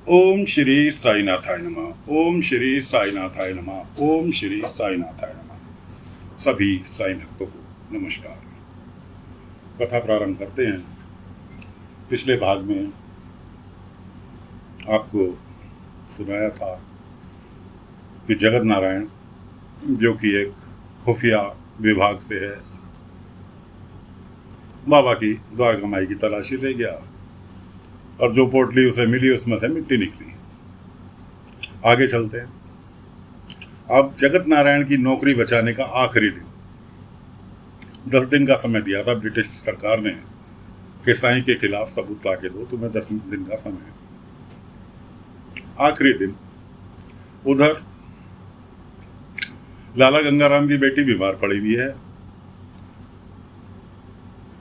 ओम श्री साईनाथाय नमः। ओम श्री साईनाथाय नमः। ओम श्री साईनाथाय नमः। सभी साई भक्तों को नमस्कार। कथा प्रारंभ करते हैं। पिछले भाग में आपको सुनाया था कि जगत नारायण, जो कि एक खुफिया विभाग से है, बाबा की द्वारका माई की तलाशी ले गया और जो पोटली उसे मिली उसमें से मिट्टी निकली। आगे चलते हैं। अब जगत नारायण की नौकरी बचाने का आखिरी दिन, 10 दिन का समय दिया था ब्रिटिश सरकार ने कि साईं के खिलाफ सबूत ला के दो, तुम्हें 10 दिन का समय है। आखिरी दिन उधर लाला गंगाराम की बेटी बीमार पड़ी हुई है,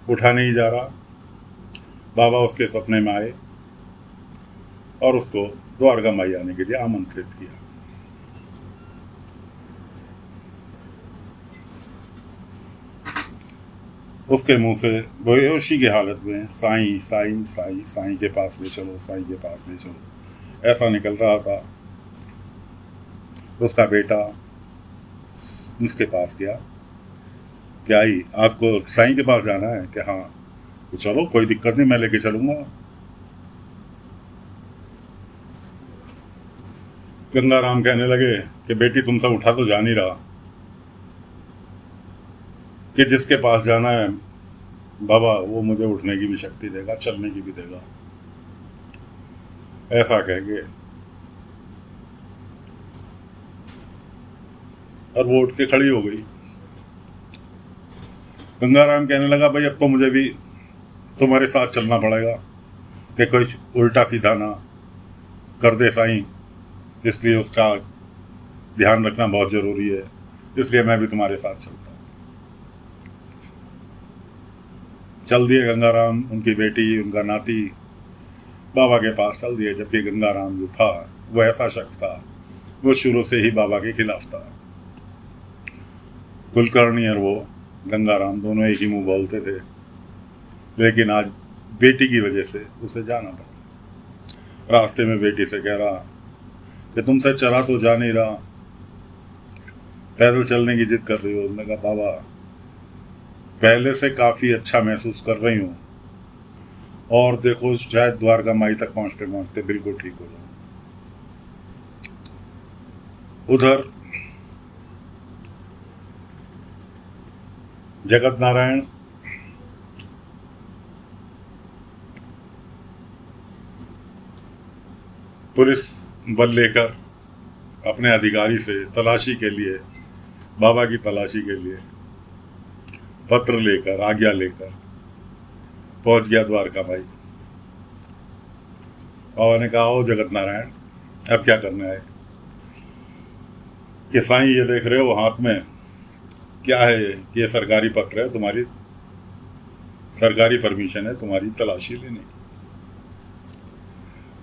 उठा नहीं जा रहा। बाबा उसके सपने में आए और उसको द्वारका माई आने के लिए आमंत्रित किया। उसके मुंह से बेहोशी की हालत में साईं साईं साईं साईं के पास ले चलो, साईं के पास ले चलो, ऐसा निकल रहा था। उसका बेटा उसके पास गया। क्या ही आपको साईं के पास जाना है? कि हाँ। तो चलो, कोई दिक्कत नहीं, मैं लेके चलूंगा। गंगाराम कहने लगे कि बेटी तुमसे उठा तो जा नहीं रहा, कि जिसके पास जाना है बाबा वो मुझे उठने की भी शक्ति देगा, चलने की भी देगा। ऐसा कह के और वो उठ के खड़ी हो गई। गंगाराम कहने लगा, भाई अब तो मुझे भी तुम्हारे साथ चलना पड़ेगा कि कुछ उल्टा सीधा ना कर दे साईं, इसलिए उसका ध्यान रखना बहुत जरूरी है, इसलिए मैं भी तुम्हारे साथ चलता हूँ। चल दिए गंगाराम, उनकी बेटी, उनका नाती बाबा के पास चल दिए। जबकि गंगाराम जो था वो ऐसा शख्स था, वो शुरू से ही बाबा के खिलाफ था। कुलकर्णी और वो गंगाराम दोनों एक ही मुंह बोलते थे, लेकिन आज बेटी की वजह से उसे जाना पड़ा। रास्ते में बेटी से कह रहा कि तुमसे चला तो जा नहीं रहा, पैदल चलने की जिद कर रही हो। उसने कहा, बाबा पहले से काफ़ी अच्छा महसूस कर रही हूँ, और देखो शायद द्वारका माई तक पहुँचते पहुँचते बिल्कुल ठीक हो जाऊँ। उधर जगत नारायण पुलिस बल लेकर अपने अधिकारी से तलाशी के लिए, बाबा की तलाशी के लिए पत्र लेकर, आज्ञा लेकर पहुंच गया द्वारका माई। बाबा ने कहा, आओ जगत नारायण, अब क्या करना है? कि साईं ये देख रहे हो हाथ में क्या है? कि ये सरकारी पत्र है, तुम्हारी सरकारी परमिशन है तुम्हारी तलाशी लेने की।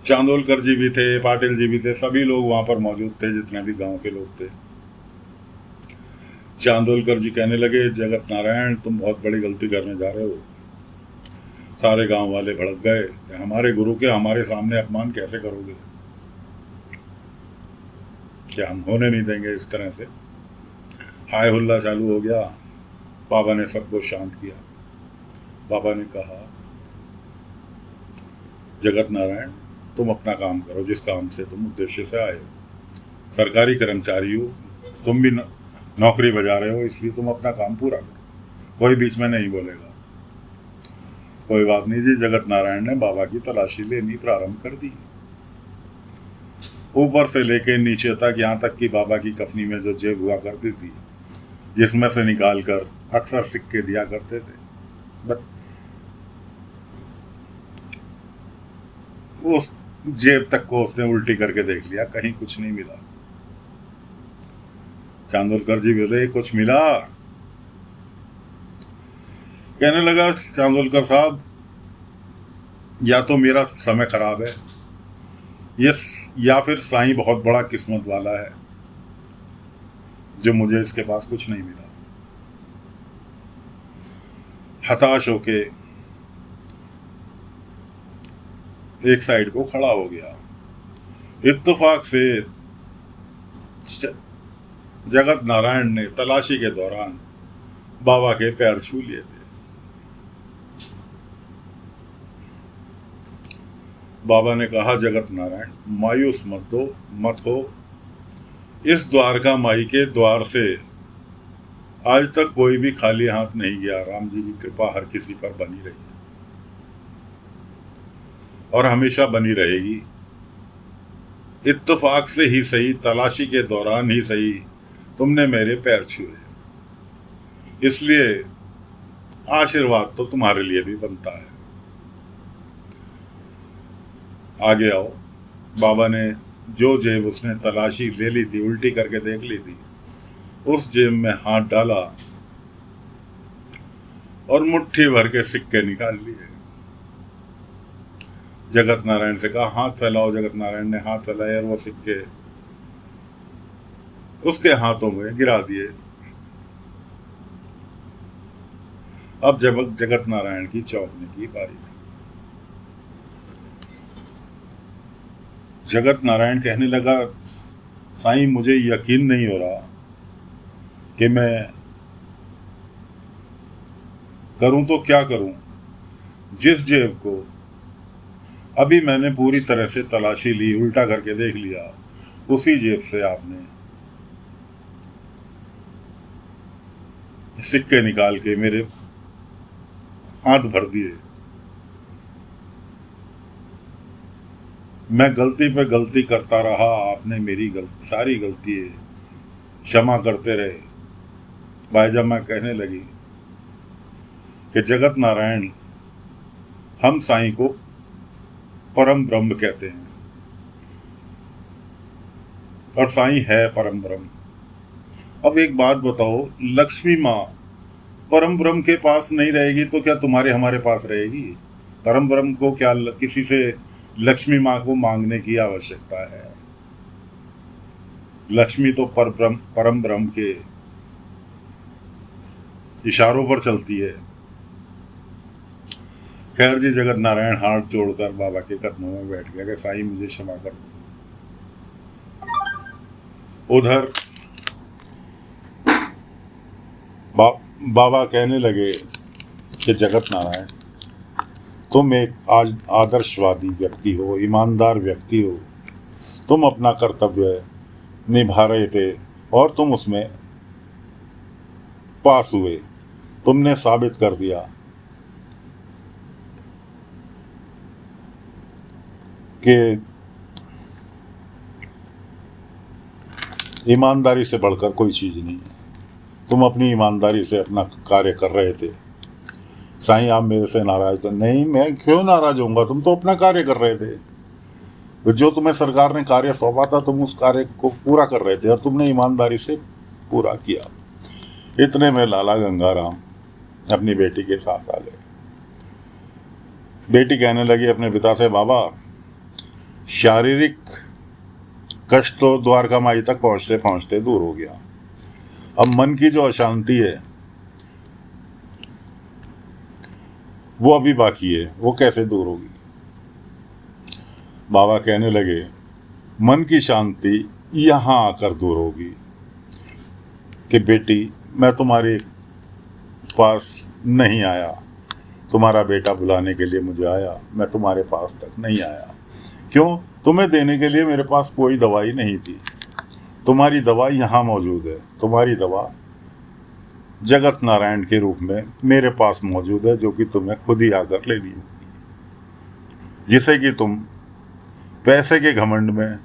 चांदोलकर जी भी थे, पाटिल जी भी थे, सभी लोग वहां पर मौजूद थे, जितने भी गांव के लोग थे। चांदोलकर जी कहने लगे, जगत नारायण तुम बहुत बड़ी गलती करने जा रहे हो। सारे गांव वाले भड़क गए कि हमारे गुरु के हमारे सामने अपमान कैसे करोगे, क्या हम होने नहीं देंगे इस तरह से। हाय हुल्ला चालू हो गया। बाबा ने सबको शांत किया। बाबा ने कहा, जगत नारायण तुम अपना काम करो, जिस काम से तुम उद्देश्य से आए हो। सरकारी कर्मचारी हो, तुम भी नौकरी बजा रहे हो, इसलिए तुम अपना काम पूरा करो, कोई बीच में नहीं बोलेगा। कोई बात नहीं जी। जगत नारायण ने बाबा की तलाशी लेनी प्रारंभ कर दी, ऊपर से लेके नीचे तक, यहाँ तक कि बाबा की कफनी में जो जेब हुआ करती थी, जिसमें से निकाल कर अक्सर सिक्के दिया करते थे, बस उस जेब तक को उसने उल्टी करके देख लिया, कहीं कुछ नहीं मिला। चांदोलकर जी बोले, कुछ मिला? कहने लगा, चांदोलकर साहब या तो मेरा समय खराब है, ये या फिर साईं बहुत बड़ा किस्मत वाला है जो मुझे इसके पास कुछ नहीं मिला। हताश होके एक साइड को खड़ा हो गया। इत्तेफाक से जगत नारायण ने तलाशी के दौरान बाबा के पैर छू लिए थे। बाबा ने कहा, जगत नारायण मायूस मत हो। इस द्वारका माई के द्वार से आज तक कोई भी खाली हाथ नहीं गया। राम जी की कृपा हर किसी पर बनी रही है और हमेशा बनी रहेगी। इत्तेफाक से ही सही, तलाशी के दौरान ही सही, तुमने मेरे पैर छुए, इसलिए आशीर्वाद तो तुम्हारे लिए भी बनता है। आगे आओ। बाबा ने जो जेब उसने तलाशी ले ली थी, उल्टी करके देख ली थी, उस जेब में हाथ डाला और मुट्ठी भर के सिक्के निकाल लिए। जगत नारायण से कहा, हाथ फैलाओ। जगत नारायण ने हाथ फैलाए और वो सिक्के उसके हाथों में गिरा दिए। अब जब जगत नारायण की चौंकने की बारी थी। जगत नारायण कहने लगा, साईं मुझे यकीन नहीं हो रहा कि मैं करूं तो क्या करूं। जिस जेब को अभी मैंने पूरी तरह से तलाशी ली, उल्टा करके देख लिया, उसी जेब से आपने सिक्के निकाल के मेरे हाथ भर दिए। मैं गलती पे गलती करता रहा, आपने मेरी सारी गलती क्षमा करते रहे। भाईजामा कहने लगी कि जगत नारायण, हम साईं को परम ब्रह्म कहते हैं और साईं है परम ब्रह्म। अब एक बात बताओ, लक्ष्मी माँ परम ब्रह्म के पास नहीं रहेगी तो क्या तुम्हारे हमारे पास रहेगी? परम ब्रह्म को क्या किसी से लक्ष्मी माँ को मांगने की आवश्यकता है? लक्ष्मी तो परम ब्रह्म के इशारों पर चलती है। खैर जी, जगत नारायण हाथ जोड़कर बाबा के कदमों में बैठ गया कि साईं मुझे क्षमा कर दो। उधर बाबा कहने लगे कि जगत नारायण, तुम एक आज आदर्शवादी व्यक्ति हो, ईमानदार व्यक्ति हो। तुम अपना कर्तव्य निभा रहे थे और तुम उसमें पास हुए। तुमने साबित कर दिया कि ईमानदारी से बढ़कर कोई चीज़ नहीं है। तुम अपनी ईमानदारी से अपना कार्य कर रहे थे। साईं आप मेरे से नाराज थे? नहीं, मैं क्यों नाराज होऊंगा? तुम तो अपना कार्य कर रहे थे। जो तुम्हें सरकार ने कार्य सौंपा था, तुम उस कार्य को पूरा कर रहे थे और तुमने ईमानदारी से पूरा किया। इतने में लाला गंगाराम अपनी बेटी के साथ आ गए। बेटी कहने लगी अपने पिता से, बाबा शारीरिक कष्ट तो द्वारका माई तक पहुंचते पहुंचते दूर हो गया, अब मन की जो अशांति है वो अभी बाकी है, वो कैसे दूर होगी? बाबा कहने लगे, मन की शांति यहाँ आकर दूर होगी कि बेटी मैं तुम्हारे पास नहीं आया, तुम्हारा बेटा बुलाने के लिए मुझे आया, मैं तुम्हारे पास तक नहीं आया। क्यों? तुम्हें देने के लिए मेरे पास कोई दवाई नहीं थी। तुम्हारी दवा यहाँ मौजूद है। तुम्हारी दवा जगत नारायण के रूप में मेरे पास मौजूद है, जो कि तुम्हें खुद ही आकर लेनी होगी, जिसे कि तुम पैसे के घमंड में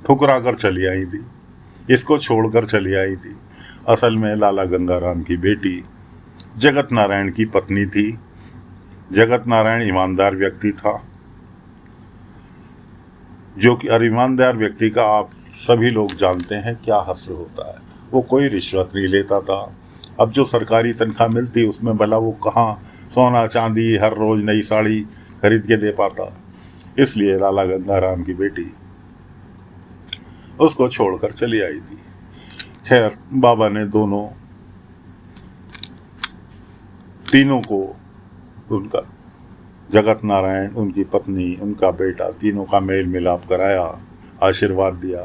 ठुकरा कर चली आई थी, इसको छोड़कर चली आई थी। असल में लाला गंगाराम की बेटी जगत नारायण की पत्नी थी। जगत नारायण ईमानदार व्यक्ति था, जो कि ईमानदार व्यक्ति का आप सभी लोग जानते हैं क्या हश्र होता है। वो कोई रिश्वत नहीं लेता था। अब जो सरकारी तनख्वाह मिलती उसमें भला वो कहाँ सोना चांदी हर रोज़ नई साड़ी खरीद के दे पाता। इसलिए लाला गंगाराम की बेटी उसको छोड़कर चली आई थी। खैर बाबा ने तीनों को, उनका जगत नारायण, उनकी पत्नी, उनका बेटा, तीनों का मेल मिलाप कराया। आशीर्वाद दिया।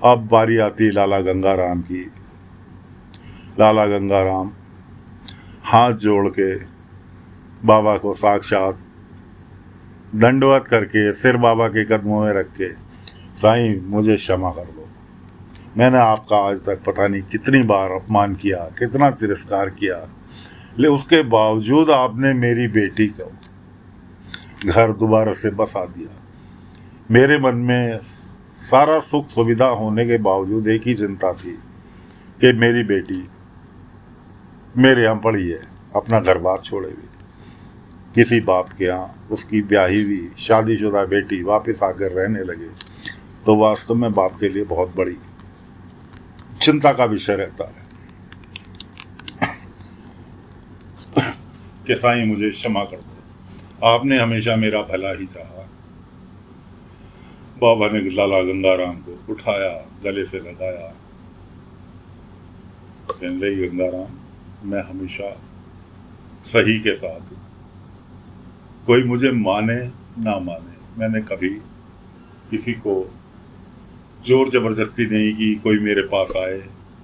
अब बारी आती लाला गंगाराम की। लाला गंगाराम हाथ जोड़ के बाबा को साक्षात दंडवत करके सिर बाबा के कदमों में रख के, साईं मुझे क्षमा कर दो, मैंने आपका आज तक पता नहीं कितनी बार अपमान किया, कितना तिरस्कार किया, लेकिन उसके बावजूद आपने मेरी बेटी को घर दोबारा से बसा दिया। मेरे मन में सारा सुख सुविधा होने के बावजूद एक ही चिंता थी कि मेरी बेटी मेरे यहाँ पड़ी है, अपना घर बार छोड़े हुए किसी बाप के यहाँ उसकी ब्याही हुई शादीशुदा बेटी वापस आकर रहने लगे, तो वास्तव में बाप के लिए बहुत बड़ी चिंता का विषय रहता है कि साईं मुझे क्षमा कर दो, आपने हमेशा मेरा भला ही चाहा। बाबा ने लाला गंगाराम को उठाया, गले से लगाया, कहने लगे गंगाराम मैं हमेशा सही के साथ हूँ, कोई मुझे माने ना माने, मैंने कभी किसी को जोर जबरदस्ती नहीं की, कोई मेरे पास आए,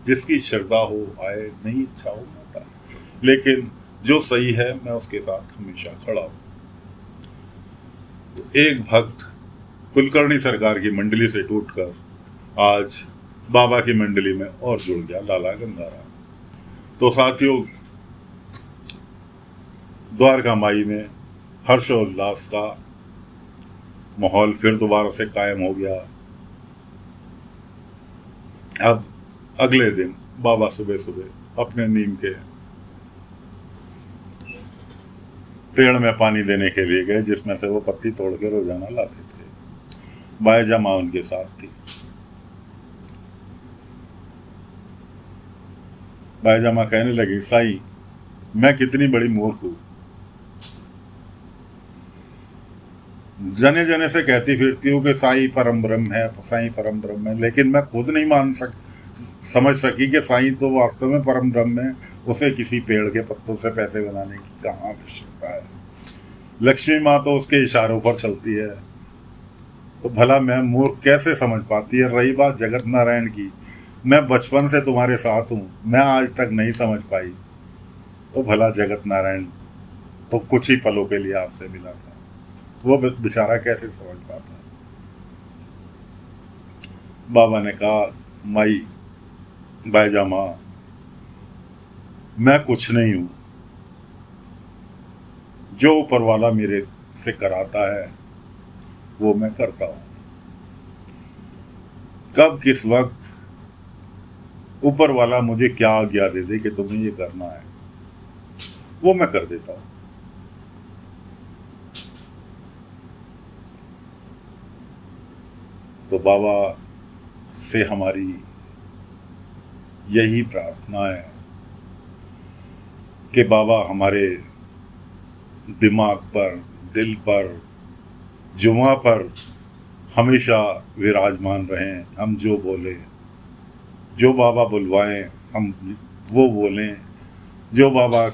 जिसकी श्रद्धा हो आए, नहीं इच्छा हो मत आए, लेकिन जो सही है मैं उसके साथ हमेशा खड़ा हूँ। तो एक भक्त कुलकर्णी सरकार की मंडली से टूटकर आज बाबा की मंडली में और जुड़ गया, लाला गंगाराम। तो साथियों, द्वारका माई में हर्षोल्लास का माहौल फिर दोबारा से कायम हो गया। अब अगले दिन बाबा सुबह सुबह अपने नीम के पेड़ में पानी देने के लिए गए, जिसमें से वो पत्ती तोड़ के रोजाना लाते थे। बायजा माँ उनके साथ थी। बायजा माँ कहने लगी, साईं मैं कितनी बड़ी मूर्ख हूं, जने जने से कहती फिरती हूँ कि साईं परम ब्रह्म है, साईं परम ब्रह्म है, लेकिन मैं खुद नहीं समझ सकी कि साईं तो वास्तव में परम ब्रह्म है, उसे किसी पेड़ के पत्तों से पैसे बनाने की कहाँ आवश्यकता है। लक्ष्मी माँ तो उसके इशारों पर चलती है, तो भला मैं मूर्ख कैसे समझ पाती है। रही बात जगत नारायण की, मैं बचपन से तुम्हारे साथ हूँ, मैं आज तक नहीं समझ पाई, तो भला जगत नारायण तो कुछ ही पलों के लिए आपसे मिला था, वो बेचारा कैसे समझ पाता। बाबा ने कहा, माई बायजा माँ मैं कुछ नहीं हूं, जो ऊपर वाला मेरे से कराता है वो मैं करता हूं। कब किस वक्त ऊपर वाला मुझे क्या आज्ञा दे दे कि तुम्हें ये करना है, वो मैं कर देता हूं। तो बाबा से हमारी यही प्रार्थना है कि बाबा हमारे दिमाग पर, दिल पर, जुमा पर हमेशा विराजमान रहें। हम जो बोले, जो बाबा बुलवाएं हम वो बोलें, जो बाबा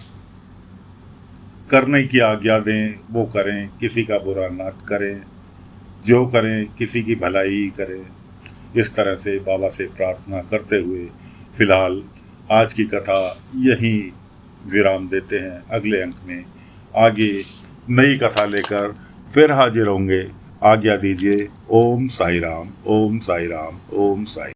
करने की आज्ञा दें वो करें, किसी का बुरा ना करें, जो करें किसी की भलाई ही करें। इस तरह से बाबा से प्रार्थना करते हुए फिलहाल आज की कथा यहीं विराम देते हैं। अगले अंक में आगे नई कथा लेकर फिर हाजिर होंगे। आज्ञा दीजिए। ओम साई राम, ओम साई राम, ओम साई राम।